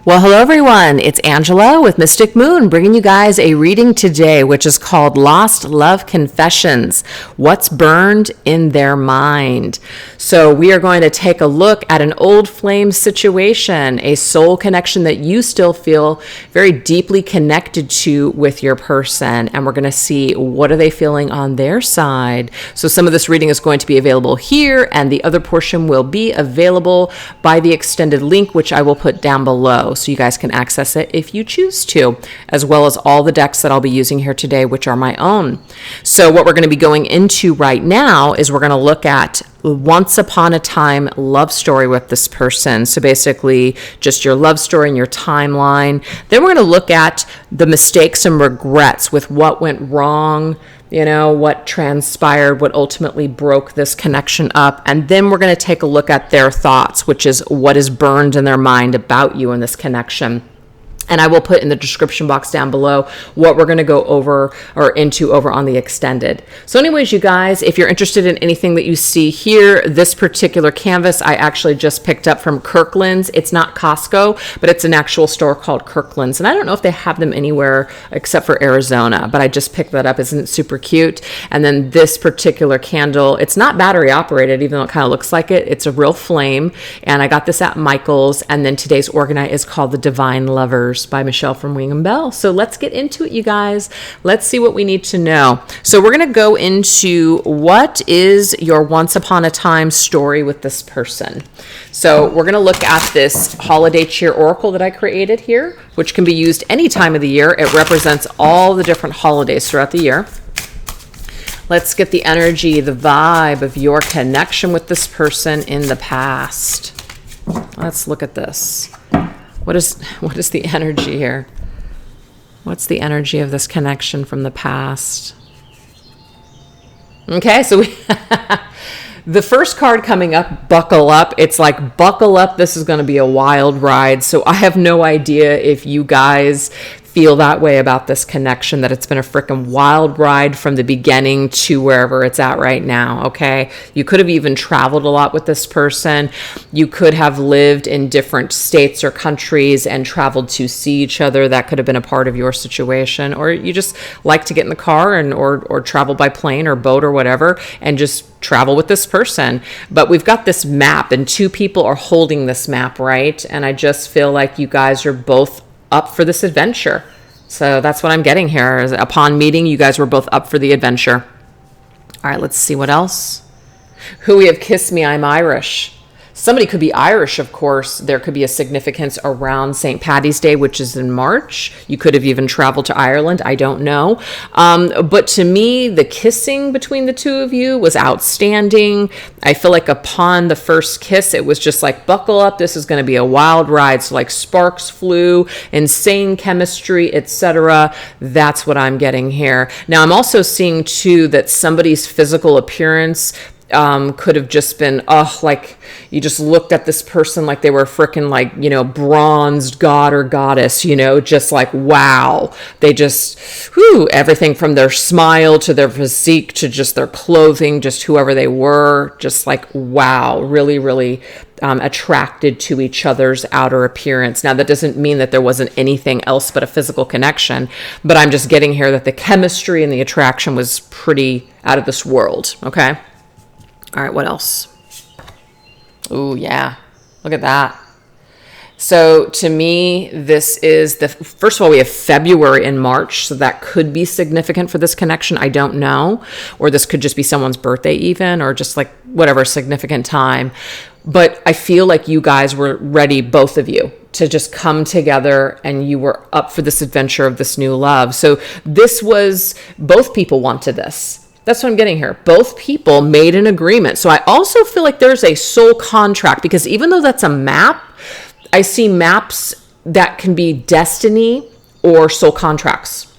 Well, hello everyone. It's Angela with Mystic Moon bringing you guys a reading today, which is called Lost Love Confessions, What's Burned in Their Mind. So we are going to take a look at an old flame situation, a soul connection that you still feel very deeply connected to with your person. And we're going to see what are they feeling on their side. So some of this reading is going to be available here, and the other portion will be available by the extended link, which I will put down below, so you guys can access it if you choose to, as well as all the decks that I'll be using here today, which are my own. So what we're going to be going into right now is we're going to look at once upon a time love story with this person. So basically just your love story and your timeline. Then we're going to look at the mistakes and regrets with what went wrong, what transpired, what ultimately broke this connection up. And then we're going to take a look at their thoughts, which is what is burned in their mind about you in this connection. And I will put in the description box down below what we're going to go over or into over on the extended. So anyways, you guys, if you're interested in anything that you see here, this particular canvas I actually just picked up from Kirkland's. It's not Costco, but it's an actual store called Kirkland's. And I don't know if they have them anywhere except for Arizona, but I just picked that up. Isn't it super cute? And then this particular candle, it's not battery operated, even though it kind of looks like it. It's a real flame. And I got this at Michael's. And then today's organite is called The Divine Lovers by Michelle from Wing and Bell. So let's get into it, you guys. Let's see what we need to know. So we're going to go into what is your once upon a time story with this person. So we're going to look at this holiday cheer oracle that I created here, which can be used any time of the year. It represents all the different holidays throughout the year. Let's get the energy, the vibe of your connection with this person in the past. Let's look at this. What is the energy here? What's the energy of this connection from the past? Okay, so the first card coming up, buckle up. It's like, buckle up. This is going to be a wild ride. So I have no idea if you guys feel that way about this connection, that it's been a freaking wild ride from the beginning to wherever it's at right now, okay? You could have even traveled a lot with this person. You could have lived in different states or countries and traveled to see each other. That could have been a part of your situation. Or you just like to get in the car and or travel by plane or boat or whatever and just travel with this person. But we've got this map and two people are holding this map, right? And I just feel like you guys are both up for this adventure. So that's what I'm getting here. Is upon meeting, you guys were both up for the adventure. All right, let's see what else. Who we have, Kiss Me, I'm Irish. Somebody could be Irish, of course. There could be a significance around St. Paddy's Day, which is in March. You could have even traveled to Ireland. I don't know. But to me, the kissing between the two of you was outstanding. I feel like upon the first kiss, it was just like, buckle up. This is going to be a wild ride. So like sparks flew, insane chemistry, etc. That's what I'm getting here. Now, I'm also seeing, too, that somebody's physical appearance could have just been, like you just looked at this person like they were freaking like, bronzed god or goddess, just like, wow. They just, everything from their smile to their physique to just their clothing, just whoever they were, just like, wow, really, really attracted to each other's outer appearance. Now, that doesn't mean that there wasn't anything else but a physical connection, but I'm just getting here that the chemistry and the attraction was pretty out of this world, okay? All right, what else? Oh, yeah. Look at that. So to me, this is first of all, we have February and March. So that could be significant for this connection. I don't know. Or this could just be someone's birthday even, or just like whatever significant time. But I feel like you guys were ready, both of you, to just come together and you were up for this adventure of this new love. So this was, both people wanted this. That's what I'm getting here. Both people made an agreement. So I also feel like there's a soul contract, because even though that's a map, I see maps that can be destiny or soul contracts.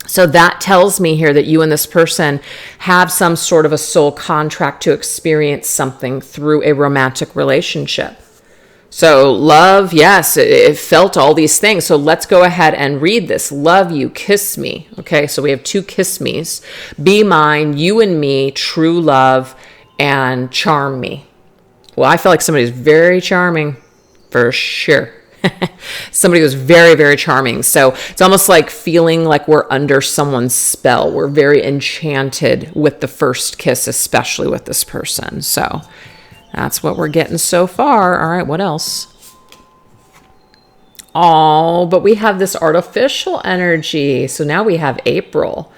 So that tells me here that you and this person have some sort of a soul contract to experience something through a romantic relationship. So love, yes, it felt all these things. So let's go ahead and read this. Love you, kiss me. Okay, so we have two kiss me's. Be mine, you and me, true love, and charm me. Well, I feel like somebody's very charming, for sure. Somebody who's very, very charming. So it's almost like feeling like we're under someone's spell. We're very enchanted with the first kiss, especially with this person. So that's what we're getting so far. All right, what else? Oh, but we have this artificial energy. So now we have April,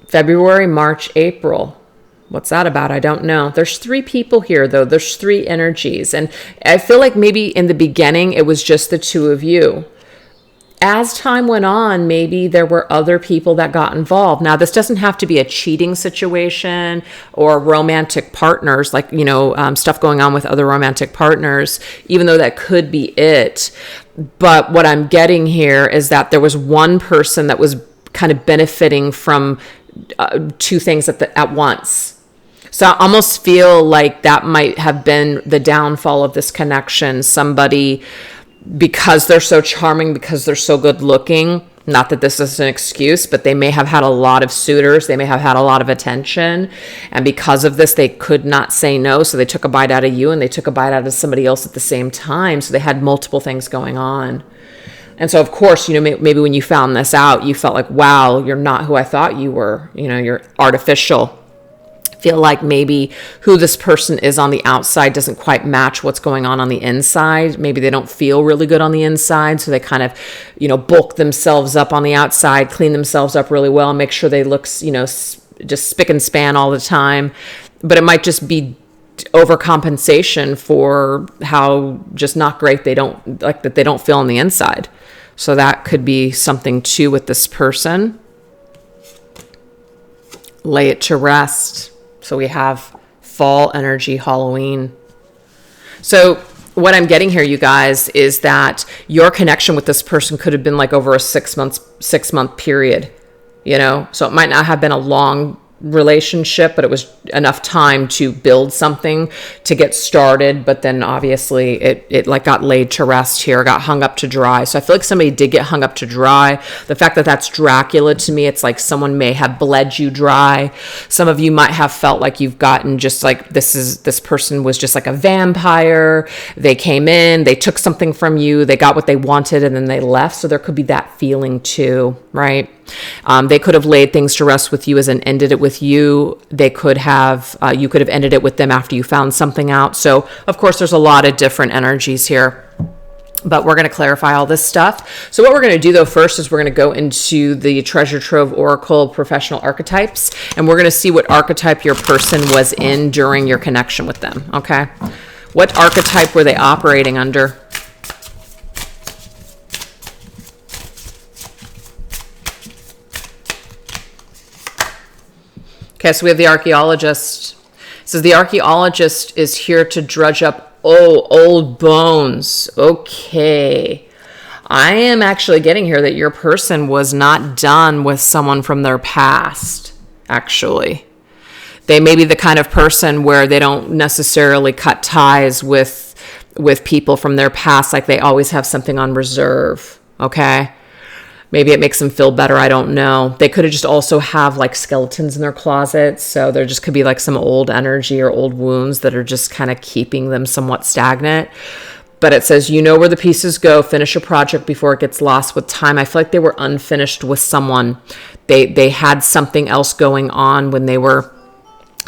February, March, April. What's that about? I don't know. There's 3 people here, though. There's 3 energies. And I feel like maybe in the beginning, it was just the 2 of you. As time went on, maybe there were other people that got involved. Now, this doesn't have to be a cheating situation or romantic partners, like, stuff going on with other romantic partners, even though that could be it. But what I'm getting here is that there was one person that was kind of benefiting from 2 things at once. So I almost feel like that might have been the downfall of this connection. Somebody, because they're so charming, because they're so good looking, not that this is an excuse, but they may have had a lot of suitors. They may have had a lot of attention. And because of this, they could not say no. So they took a bite out of you and they took a bite out of somebody else at the same time. So they had multiple things going on. And so, of course, maybe when you found this out, you felt like, wow, you're not who I thought you were. You're artificial. Feel like maybe who this person is on the outside doesn't quite match what's going on the inside. Maybe they don't feel really good on the inside. So they kind of, bulk themselves up on the outside, clean themselves up really well, and make sure they look, just spick and span all the time. But it might just be overcompensation for how just not great they don't feel on the inside. So that could be something too with this person. Lay it to rest. So we have fall energy, Halloween. So what I'm getting here, you guys, is that your connection with this person could have been like over a 6 month period, So it might not have been a long relationship, but it was enough time to build something, to get started. But then obviously it like got laid to rest here, got hung up to dry. So I feel like somebody did get hung up to dry. The fact that that's Dracula to me, it's like someone may have bled you dry. Some of you might have felt like you've gotten just like, this person was just like a vampire. They came in, they took something from you, they got what they wanted, and then they left. So there could be that feeling too, right? They could have laid things to rest with you as and ended it with you. They could have, you could have ended it with them after you found something out. So of course there's a lot of different energies here, but we're going to clarify all this stuff. So what we're going to do though first is we're going to go into the Treasure Trove Oracle Professional Archetypes, and we're going to see what archetype your person was in during your connection with them. Okay. What archetype were they operating under? Okay, so we have the archaeologist. It says the archaeologist is here to drudge up old bones. Okay. I am actually getting here that your person was not done with someone from their past, actually. They may be the kind of person where they don't necessarily cut ties with people from their past, like they always have something on reserve, okay? Maybe it makes them feel better. I don't know. They could have just also have like skeletons in their closet. So there just could be like some old energy or old wounds that are just kind of keeping them somewhat stagnant. But it says, where the pieces go, finish a project before it gets lost with time. I feel like they were unfinished with someone. They had something else going on when they were,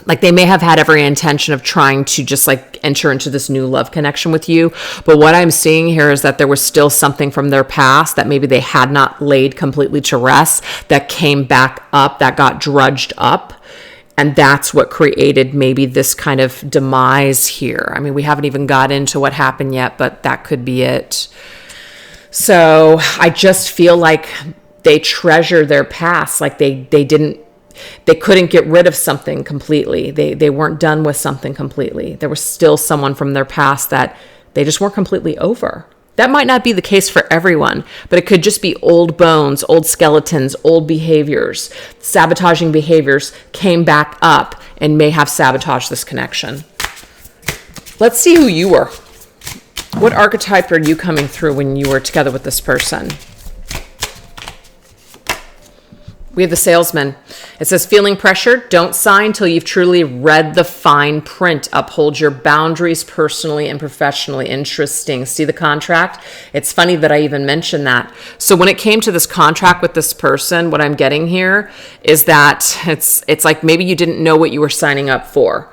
like they may have had every intention of trying to just like enter into this new love connection with you. But what I'm seeing here is that there was still something from their past that maybe they had not laid completely to rest, that came back up, that got drudged up. And that's what created maybe this kind of demise here. I mean, we haven't even got into what happened yet, but that could be it. So I just feel like they treasure their past. Like they couldn't get rid of something completely. They weren't done with something completely. There was still someone from their past that they just weren't completely over. That might not be the case for everyone, but it could just be old bones, old skeletons, old behaviors, sabotaging behaviors came back up and may have sabotaged this connection. Let's see who you were. What archetype are you coming through when you were together with this person? We have the salesman. It says, feeling pressured, don't sign till you've truly read the fine print. Uphold your boundaries personally and professionally. Interesting. See the contract? It's funny that I even mentioned that. So when it came to this contract with this person, what I'm getting here is that it's like maybe you didn't know what you were signing up for.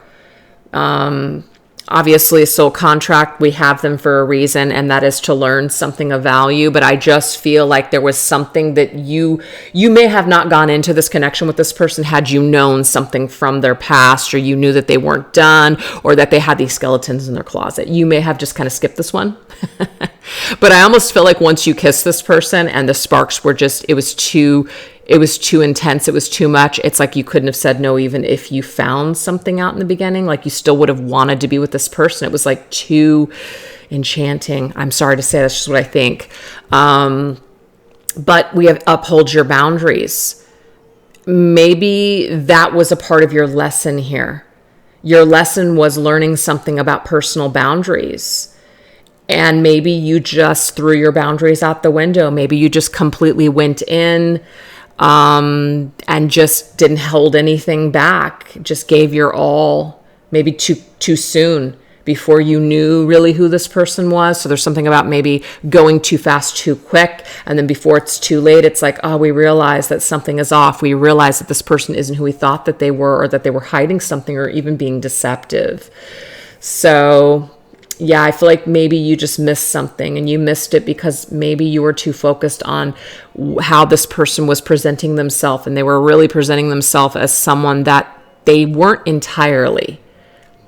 Obviously, a soul contract, we have them for a reason, and that is to learn something of value. But I just feel like there was something that you may have not gone into this connection with this person had you known something from their past, or you knew that they weren't done, or that they had these skeletons in their closet. You may have just kind of skipped this one. But I almost feel like once you kiss this person and the sparks were just, it was too intense. It was too much. It's like you couldn't have said no, even if you found something out in the beginning. Like you still would have wanted to be with this person. It was like too enchanting. I'm sorry to say, that's just what I think. But we have uphold your boundaries. Maybe that was a part of your lesson here. Your lesson was learning something about personal boundaries. And maybe you just threw your boundaries out the window. Maybe you just completely went in and just didn't hold anything back. Just gave your all, maybe too soon, before you knew really who this person was. So there's something about maybe going too fast, too quick. And then before it's too late, it's like, oh, we realize that something is off. We realize that this person isn't who we thought that they were, or that they were hiding something, or even being deceptive. So yeah, I feel like maybe you just missed something, and you missed it because maybe you were too focused on how this person was presenting themselves, and they were really presenting themselves as someone that they weren't entirely.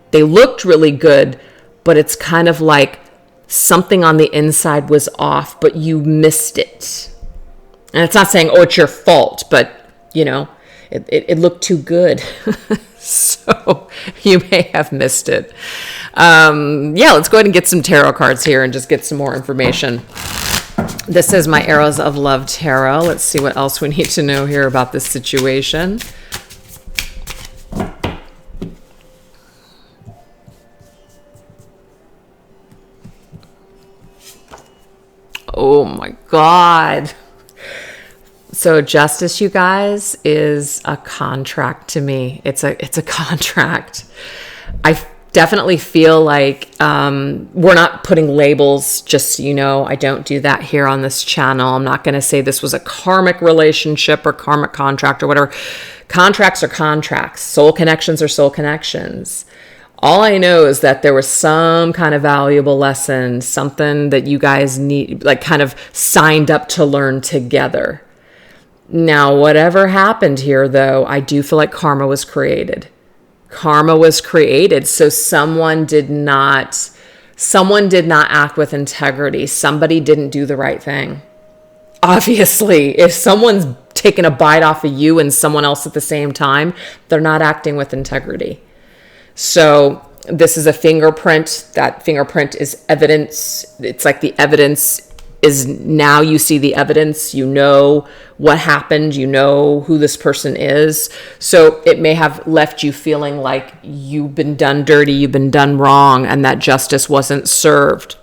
They looked really good, but it's kind of like something on the inside was off, but you missed it. And it's not saying, oh, it's your fault, but you know, it looked too good. So you may have missed it. Yeah, let's go ahead and get some tarot cards here and just get some more information. This is my Arrows of Love Tarot. Let's see what else we need to know here about this situation. Oh my God. So justice, you guys, is a contract to me. It's a contract. I definitely feel like we're not putting labels, just so you know. I don't do that here on this channel. I'm not going to say this was a karmic relationship or karmic contract or whatever. Contracts are contracts. Soul connections are soul connections. All I know is that there was some kind of valuable lesson, something that you guys need, like kind of signed up to learn together. Now, whatever happened here, though, I do feel like karma was created. Karma was created. So someone did not act with integrity. Somebody didn't do the right thing. Obviously, if someone's taking a bite off of you and someone else at the same time, they're not acting with integrity. So this is a fingerprint. That fingerprint is evidence. It's like the evidence is now you see the evidence, you know what happened, you know who this person is. So it may have left you feeling like you've been done dirty, you've been done wrong, and that justice wasn't served.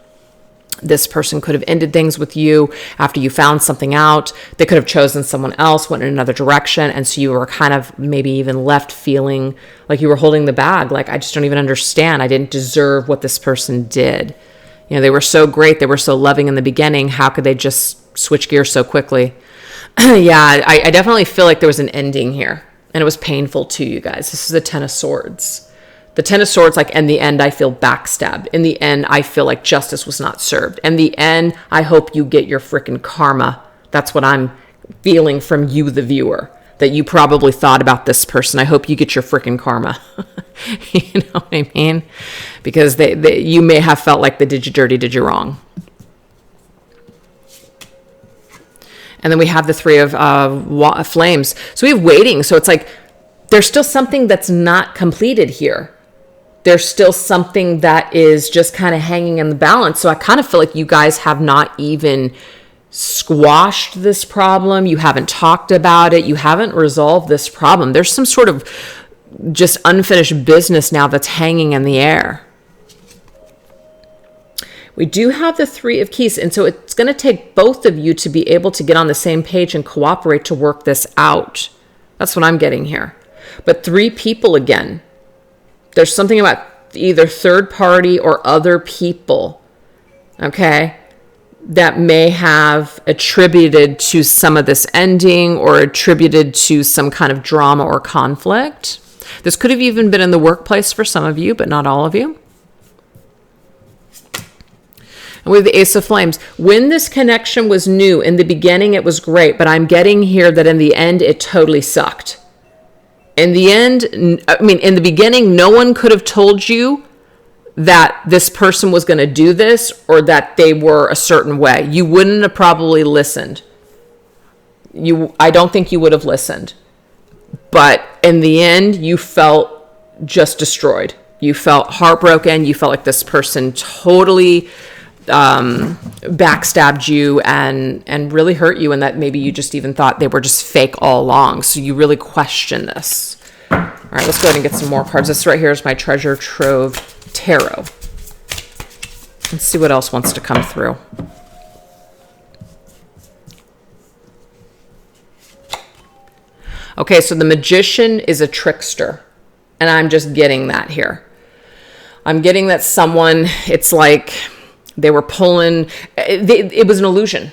This person could have ended things with you after you found something out. They could have chosen someone else, went in another direction. And so you were kind of maybe even left feeling like you were holding the bag. Like, I just don't even understand. I didn't deserve what this person did. You know, they were so great. They were so loving in the beginning. How could they just switch gears so quickly? Yeah, I definitely feel like there was an ending here. And it was painful to you guys. This is the Ten of Swords. The Ten of Swords, like, in the end, I feel backstabbed. In the end, I feel like justice was not served. In the end, I hope you get your freaking karma. That's what I'm feeling from you, the viewer, that you probably thought about this person. I hope you get your freaking karma. You know what I mean? Because you may have felt like they did you dirty, did you wrong. And then we have the Three of Flames. So we have waiting. So it's like there's still something that's not completed here. There's still something that is just kind of hanging in the balance. So I kind of feel like you guys have not even squashed this problem. You haven't talked about it. You haven't resolved this problem. There's some sort of just unfinished business now that's hanging in the air. We do have the Three of Keys, and so it's going to take both of you to be able to get on the same page and cooperate to work this out. That's what I'm getting here. But 3 people again. There's something about either third party or other people, okay, that may have attributed to some of this ending or attributed to some kind of drama or conflict. This could have even been in the workplace for some of you, but not all of you. And we have the Ace of Flames. When this connection was new, in the beginning it was great, but I'm getting here that in the end it totally sucked. In the end, in the beginning, no one could have told you that this person was going to do this or that they were a certain way. You wouldn't have probably listened. I don't think you would have listened. But in the end, you felt just destroyed. You felt heartbroken. You felt like this person totally backstabbed you and really hurt you, and that maybe you just even thought they were just fake all along. So you really question this. All right, let's go ahead and get some more cards. This right here is my Treasure Trove Tarot. Let's see what else wants to come through. Okay, so the Magician is a trickster, and I'm just getting that here. I'm getting that someone, it's like they were pulling, it was an illusion.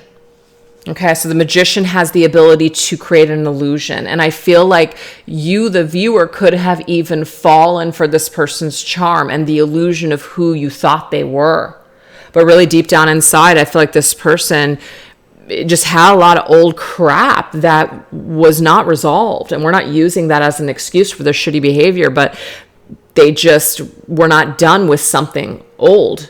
Okay, so the Magician has the ability to create an illusion. And I feel like you, the viewer, could have even fallen for this person's charm and the illusion of who you thought they were. But really deep down inside, I feel like this person just had a lot of old crap that was not resolved. And we're not using that as an excuse for their shitty behavior, but they just were not done with something old.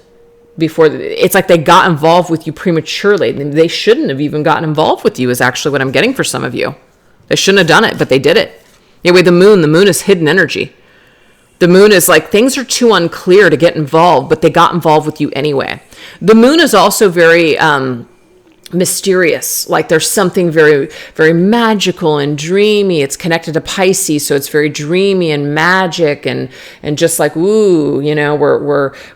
Before it's like they got involved with you prematurely. They shouldn't have even gotten involved with you is actually what I'm getting for some of you. They shouldn't have done it, but they did it. Anyway, the moon is hidden energy. The moon is like things are too unclear to get involved, but they got involved with you anyway. The moon is also very mysterious. Like there's something very, very magical and dreamy. It's connected to Pisces, so it's very dreamy and magic and just like, ooh, you know,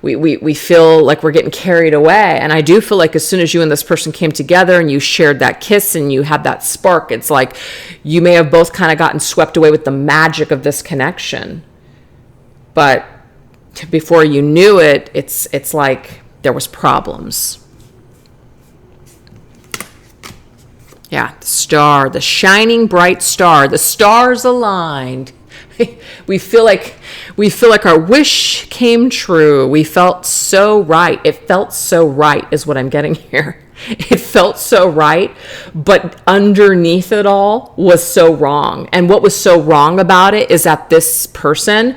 we feel like we're getting carried away. And I do feel like as soon as you and this person came together and you shared that kiss and you had that spark, it's like you may have both kind of gotten swept away with the magic of this connection. But before you knew it, it's like there was problems. Yeah, the star, the shining bright star, the stars aligned. We feel like our wish came true. We felt so right. It felt so right is what I'm getting here. It felt so right, but underneath it all was so wrong. And what was so wrong about it is that this person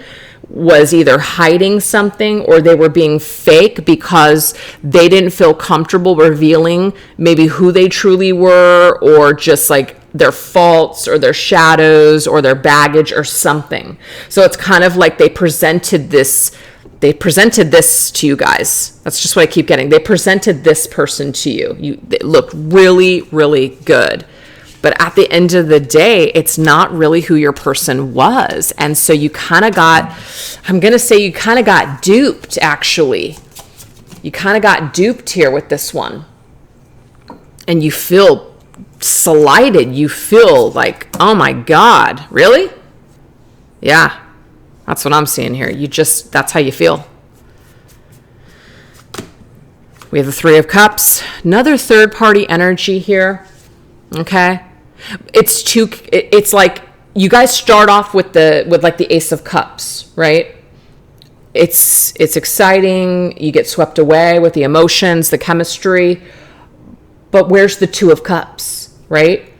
was either hiding something or they were being fake because they didn't feel comfortable revealing maybe who they truly were or just like their faults or their shadows or their baggage or something. So it's kind of like they presented this to you guys. That's just what I keep getting. They presented this person to you. They looked really, really good. But at the end of the day, it's not really who your person was. And so you kind of got, I'm going to say you kind of got duped, actually. You kind of got duped here with this one. And you feel slighted. You feel like, oh my God, really? Yeah, that's what I'm seeing here. That's how you feel. We have the Three of Cups. Another third-party energy here. Okay? It's like you guys start off with like the Ace of Cups, right? It's exciting. You get swept away with the emotions, the chemistry. But where's the Two of Cups, right?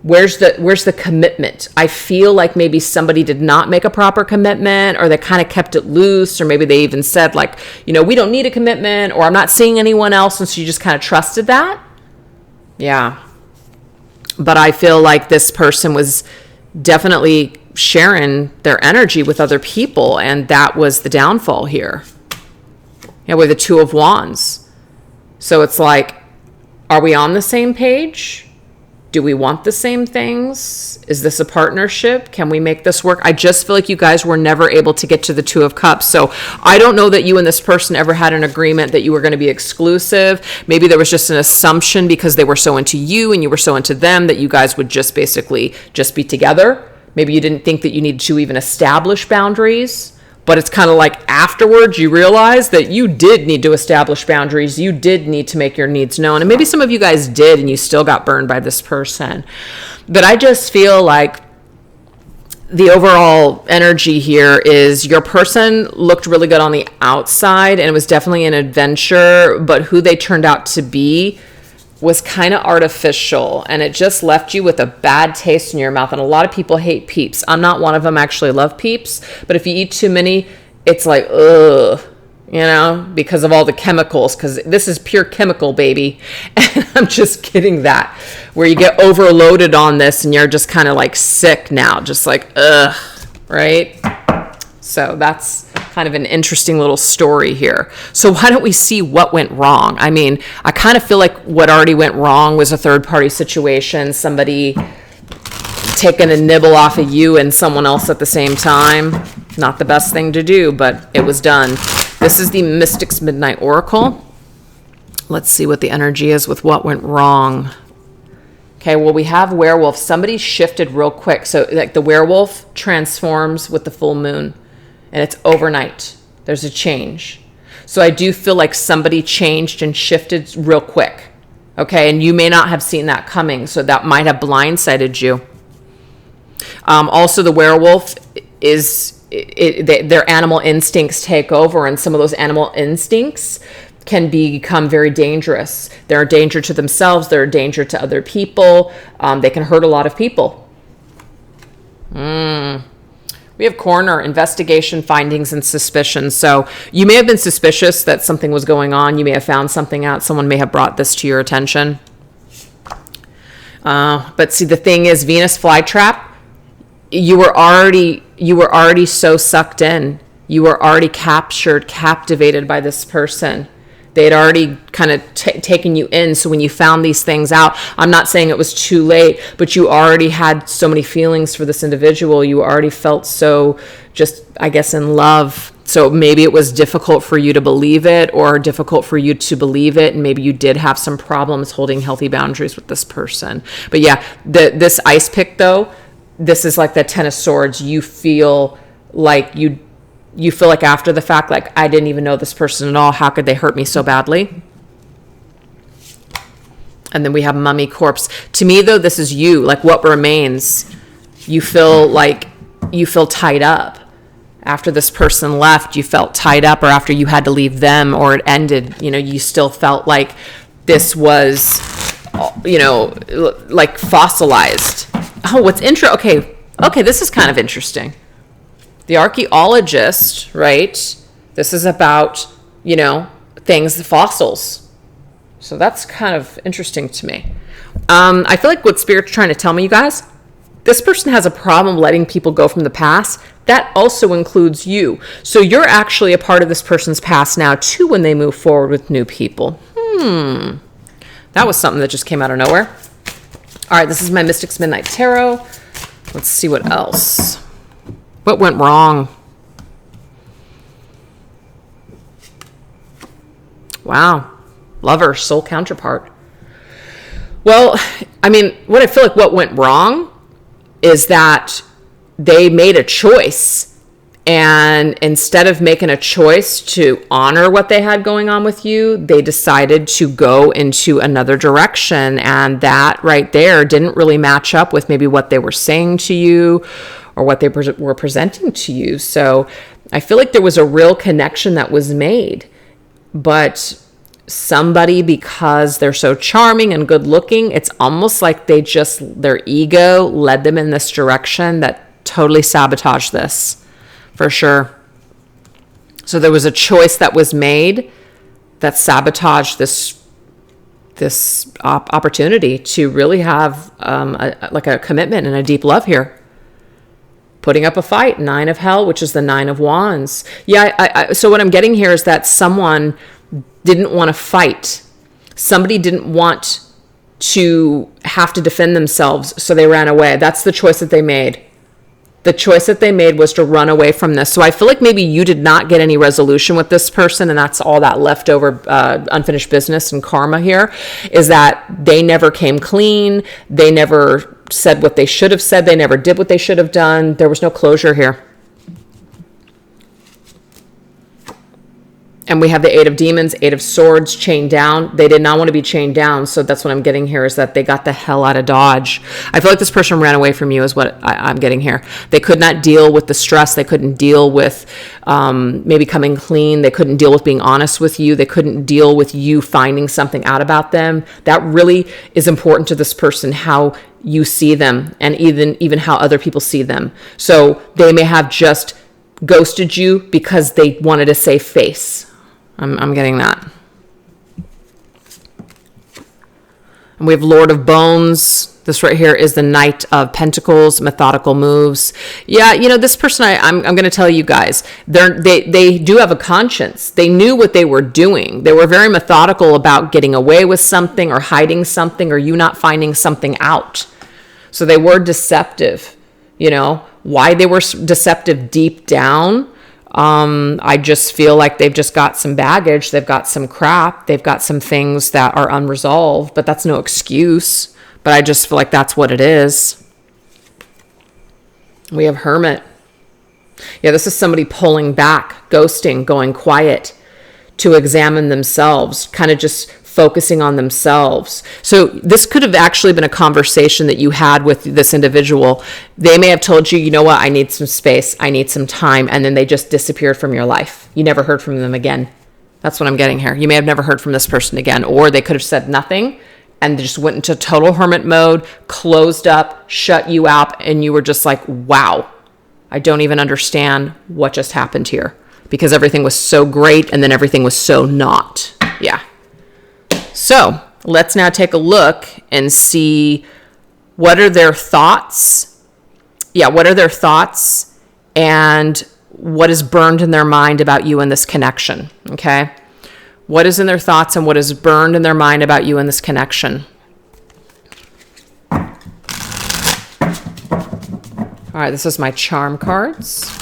Where's the commitment? I feel like maybe somebody did not make a proper commitment, or they kind of kept it loose, or maybe they even said like, you know, we don't need a commitment, or I'm not seeing anyone else, and so you just kind of trusted that. Yeah. But I feel like this person was definitely sharing their energy with other people, and that was the downfall here. Yeah, with the Two of Wands. So it's like, are we on the same page? Do we want the same things? Is this a partnership? Can we make this work? I just feel like you guys were never able to get to the Two of Cups. So I don't know that you and this person ever had an agreement that you were going to be exclusive. Maybe there was just an assumption because they were so into you and you were so into them that you guys would just basically just be together. Maybe you didn't think that you needed to even establish boundaries. But it's kind of like afterwards you realize that you did need to establish boundaries. You did need to make your needs known. And maybe some of you guys did and you still got burned by this person. But I just feel like the overall energy here is your person looked really good on the outside and it was definitely an adventure. But who they turned out to be was kind of artificial, and it just left you with a bad taste in your mouth. And a lot of people hate Peeps. I'm not one of them. I actually love Peeps, but if you eat too many, it's like, ugh, you know, because of all the chemicals, because this is pure chemical, baby. And I'm just getting that, where you get overloaded on this and you're just kind of like sick now, just like, ugh, right? So that's kind of an interesting little story here. So why don't we see what went wrong? I mean, I kind of feel like what already went wrong was a third party situation, somebody taking a nibble off of you and someone else at the same time. Not the best thing to do, but it was done. This is the Mystics Midnight Oracle. Let's see what the energy is with what went wrong. Okay, well, we have werewolf. Somebody shifted real quick. So like the werewolf transforms with the full moon. And it's overnight. There's a change. So I do feel like somebody changed and shifted real quick. Okay, and you may not have seen that coming, so that might have blindsided you. Also, the werewolf is, their animal instincts take over, and some of those animal instincts can become very dangerous. They're a danger to themselves. They're a danger to other people. They can hurt a lot of people. We have coroner, investigation, findings, and suspicions. So you may have been suspicious that something was going on. You may have found something out. Someone may have brought this to your attention. But see, the thing is, Venus flytrap, you were already so sucked in. You were already captivated by this person. They had already kind of taken you in. So when you found these things out, I'm not saying it was too late, but you already had so many feelings for this individual. You already felt so just, I guess, in love. So maybe it was difficult for you to believe it or difficult for you to believe it. And maybe you did have some problems holding healthy boundaries with this person. But yeah, this ice pick though, this is like the Ten of Swords. You feel like you feel like after the fact, like, I didn't even know this person at all. How could they hurt me so badly? And then we have Mummy Corpse. To me, though, this is you. Like, what remains? You feel tied up. After this person left, you felt tied up, or after you had to leave them or it ended, you still felt like this was, like fossilized. Oh, what's Okay, this is kind of interesting. The archaeologist, right? This is about, things, fossils. So that's kind of interesting to me. I feel like what Spirit's trying to tell me, you guys, this person has a problem letting people go from the past. That also includes you. So you're actually a part of this person's past now, too, when they move forward with new people. That was something that just came out of nowhere. All right, this is my Mystics Midnight Tarot. Let's see what else. What went wrong? Wow. Lover, soul counterpart. Well, I mean, what I feel like what went wrong is that they made a choice. And instead of making a choice to honor what they had going on with you, they decided to go into another direction. And that right there didn't really match up with maybe what they were saying to you or what they were presenting to you. So I feel like there was a real connection that was made. But somebody, because they're so charming and good looking, it's almost like their ego led them in this direction that totally sabotaged this. For sure. So there was a choice that was made that sabotaged this opportunity to really have a commitment and a deep love here. Putting up a fight, 9 of Hell, which is the 9 of Wands. Yeah, so what I'm getting here is that someone didn't want to fight. Somebody didn't want to have to defend themselves, so they ran away. That's the choice that they made. The choice that they made was to run away from this. So I feel like maybe you did not get any resolution with this person, and that's all that leftover unfinished business and karma here, is that they never came clean. They never said what they should have said. They never did what they should have done. There was no closure here. And we have the 8 of Demons, 8 of Swords, chained down. They did not want to be chained down. So that's what I'm getting here, is that they got the hell out of Dodge. I feel like this person ran away from you is what I'm getting here. They could not deal with the stress. They couldn't deal with maybe coming clean. They couldn't deal with being honest with you. They couldn't deal with you finding something out about them. That really is important to this person, how you see them, and even how other people see them. So they may have just ghosted you because they wanted a safe face. I'm getting that. And we have Lord of Bones. This right here is the Knight of Pentacles, methodical moves. Yeah, this person, I'm going to tell you guys, they do have a conscience. They knew what they were doing. They were very methodical about getting away with something or hiding something, or you not finding something out. So they were deceptive. Why they were deceptive deep down, I just feel like they've just got some baggage. They've got some crap. They've got some things that are unresolved, but that's no excuse. But I just feel like that's what it is. We have Hermit. Yeah, this is somebody pulling back, ghosting, going quiet to examine themselves, kind of just focusing on themselves. So this could have actually been a conversation that you had with this individual. They may have told you, you know what, I need some space, I need some time, and then they just disappeared from your life. You never heard from them again. That's what I'm getting here. You may have never heard from this person again, or they could have said nothing and just went into total hermit mode, closed up, shut you out, and you were just like, wow, I don't even understand what just happened here, because everything was so great and then everything was so not. Yeah. So let's now take a look and see what are their thoughts. Yeah, what are their thoughts and what is burned in their mind about you in this connection, okay? What is in their thoughts and what is burned in their mind about you in this connection? All right, this is my charm cards.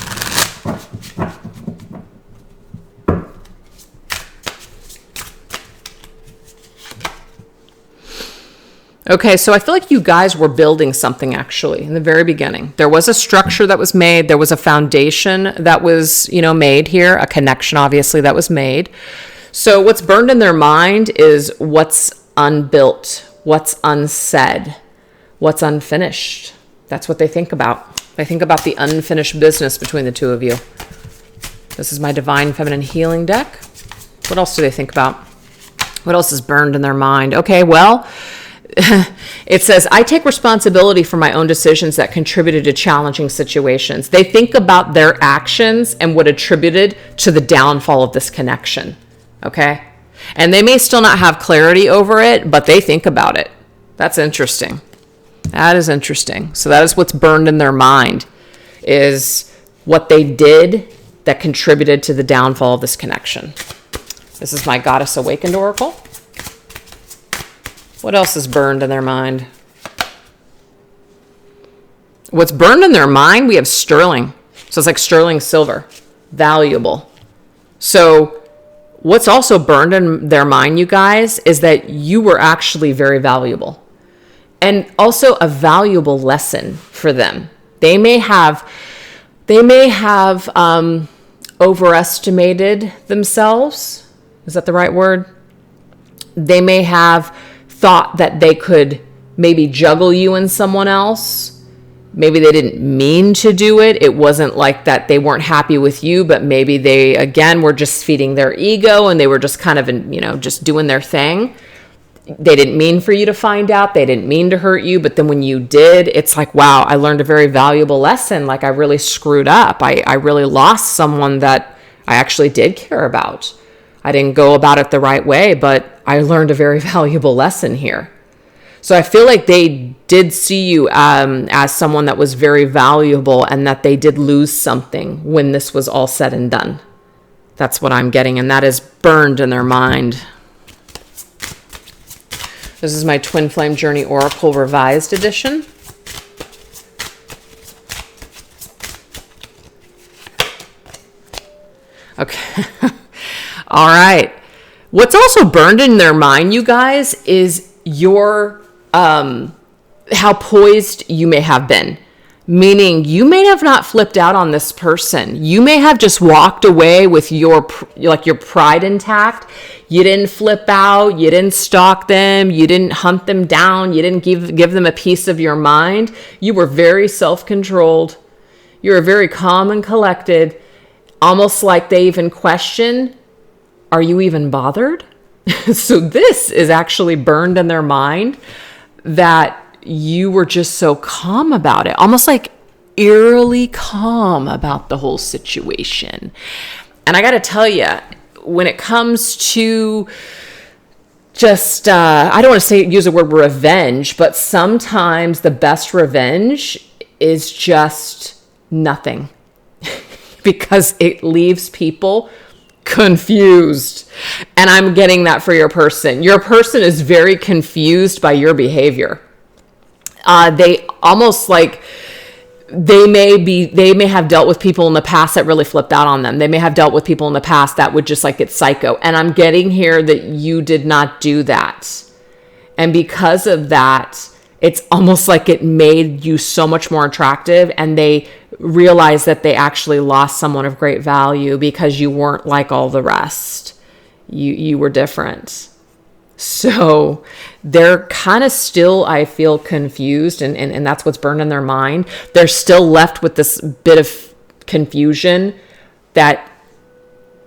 Okay, so I feel like you guys were building something actually in the very beginning. There was a structure that was made. There was a foundation that was, made here, a connection obviously that was made. So what's burned in their mind is what's unbuilt, what's unsaid, what's unfinished. That's what they think about. They think about the unfinished business between the two of you. This is my Divine Feminine Healing deck. What else do they think about? What else is burned in their mind? Okay, well, it says, I take responsibility for my own decisions that contributed to challenging situations. They think about their actions and what attributed to the downfall of this connection. Okay? And they may still not have clarity over it, but they think about it. That's interesting. That is interesting. So that is what's burned in their mind, is what they did that contributed to the downfall of this connection. This is my Goddess Awakened Oracle. What else is burned in their mind? What's burned in their mind, we have sterling. So it's like sterling silver, valuable. So what's also burned in their mind, you guys, is that you were actually very valuable. And also a valuable lesson for them. They may have overestimated themselves. Is that the right word? They may have thought that they could maybe juggle you and someone else. Maybe they didn't mean to do it. It wasn't like that they weren't happy with you, but maybe they, again, were just feeding their ego and they were just kind of, just doing their thing. They didn't mean for you to find out. They didn't mean to hurt you. But then when you did, it's like, wow, I learned a very valuable lesson. Like I really screwed up. I really lost someone that I actually did care about. I didn't go about it the right way, but I learned a very valuable lesson here. So I feel like they did see you as someone that was very valuable and that they did lose something when this was all said and done. That's what I'm getting, and that is burned in their mind. This is my Twin Flame Journey Oracle Revised Edition. Okay. All right. What's also burned in their mind, you guys, is your how poised you may have been. Meaning you may have not flipped out on this person. You may have just walked away with your pride intact. You didn't flip out. You didn't stalk them. You didn't hunt them down. You didn't give them a piece of your mind. You were very self-controlled. You were very calm and collected. Almost like they even question, are you even bothered? So this is actually burned in their mind that you were just so calm about it, almost like eerily calm about the whole situation. And I got to tell you, when it comes to just, I don't want to use the word revenge, but sometimes the best revenge is just nothing because it leaves people confused. And I'm getting that for your person. Your person is very confused by your behavior. They almost like they may have dealt with people in the past that really flipped out on them. They may have dealt with people in the past that would just like get psycho. And I'm getting here that you did not do that. And because of that, it's almost like it made you so much more attractive, and they realized that they actually lost someone of great value because you weren't like all the rest. You were different. So they're kind of still, I feel, confused, and that's what's burned in their mind. They're still left with this bit of confusion that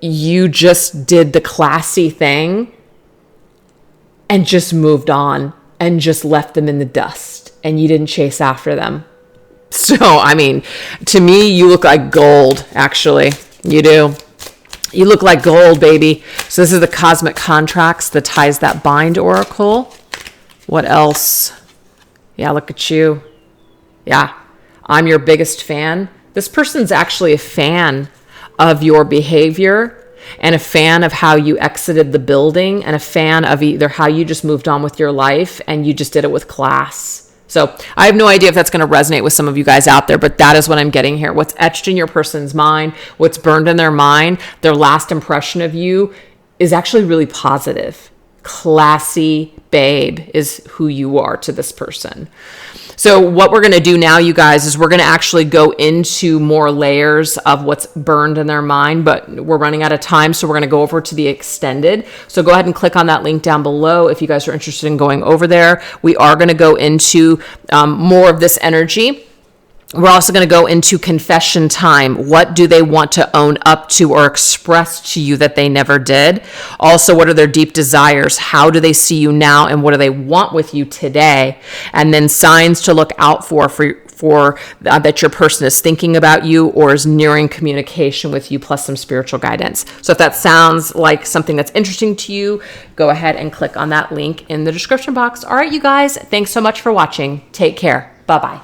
you just did the classy thing and just moved on and just left them in the dust, and you didn't chase after them. So, I mean, to me, you look like gold, actually. You do. You look like gold, baby. So this is the Cosmic Contracts, the Ties That Bind Oracle. What else? Yeah, look at you. Yeah, I'm your biggest fan. This person's actually a fan of your behavior and a fan of how you exited the building and a fan of either how you just moved on with your life and you just did it with class. So I have no idea if that's going to resonate with some of you guys out there, but that is what I'm getting here. What's etched in your person's mind, what's burned in their mind, their last impression of you is actually really positive. Classy babe is who you are to this person. So what we're going to do now, you guys, is we're going to actually go into more layers of what's burned in their mind, but we're running out of time. So we're going to go over to the extended. So go ahead and click on that link down below if you guys are interested in going over there. We are going to go into more of this energy. We're also going to go into confession time. What do they want to own up to or express to you that they never did? Also, what are their deep desires? How do they see you now? And what do they want with you today? And then signs to look out for that your person is thinking about you or is nearing communication with you, plus some spiritual guidance. So if that sounds like something that's interesting to you, go ahead and click on that link in the description box. All right, you guys, thanks so much for watching. Take care. Bye-bye.